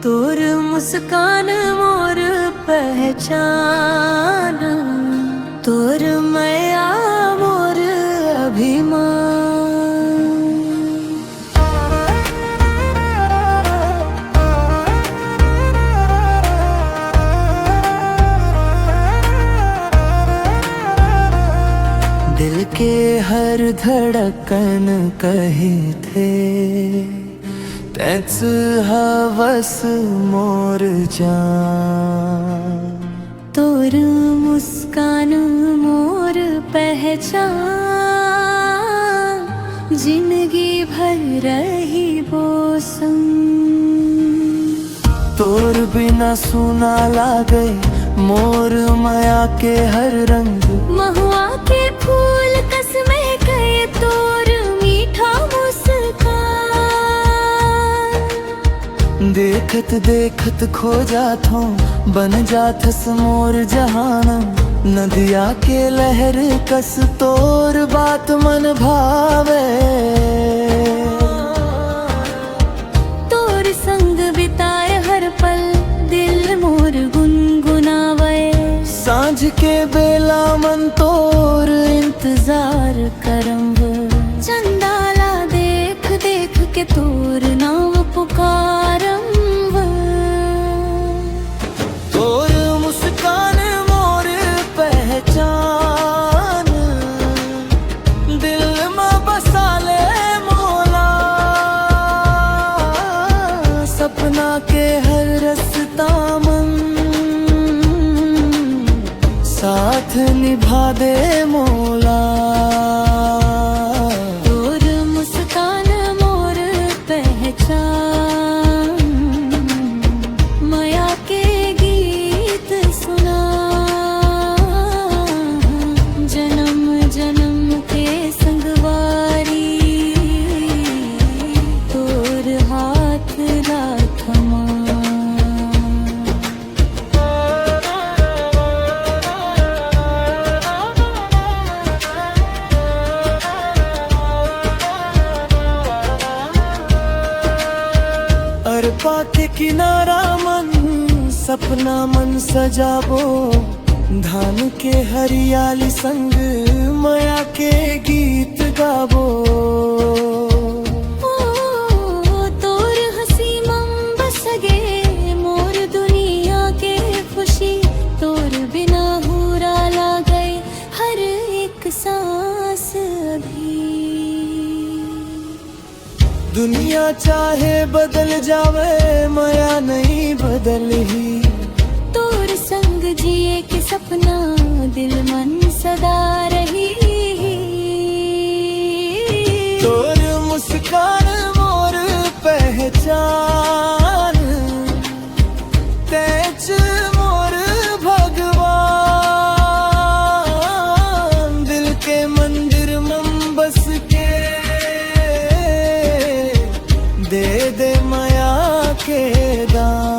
तोर मुस्कान मोर पहचान, तोर माया मोर अभिमान। दिल के हर धड़कन कहे थे तैच हवस मोर जान। तोर मुस्कान मोर पहचान, जिंदगी भर रही वो संग। तोर बिना सुना लागे मोर माया के हर रंग। महुआ के फूल कसमे कहे तोर मीठा मुस्कान। देखत देखत खो जात हूँ बन जाथस मोर जहान। नदिया के लहर कस तोर बात मन भावे। तोर संग बिताए हर पल दिल मोर गुनगुनावे। सांझ के बेला मन तोर इंतजार करम। चंदाला देख देख के तोर नाम पुकारम। तोर मुस्कान मोर पहचान, दिल में बसा ले मोला। सपना के हर रास्ता मन साथ निभा दे मोला। तोर मुस्कान मोर पहचान, माया के गीत सुना। जन्म जन्म के संगवारी तोर हाथ ला थमा। अरपा के किनारा मन सपना मन सजाबो। धान के हरियाली संग माया के गीत गाबो। तोर हंसी मम बसगे मोर दुनिया के खुशी। तोर बिना हुरा लागे हर एक सांस अभी। दुनिया चाहे बदल जावे माया नहीं बदल ही। तोर संग जिए के सपना दिल मन सदा रही। तोर मुस्कान मोर पहचान, तैच मोर भगवान। दिल के मंदिर में बस के दे दे माया के दान।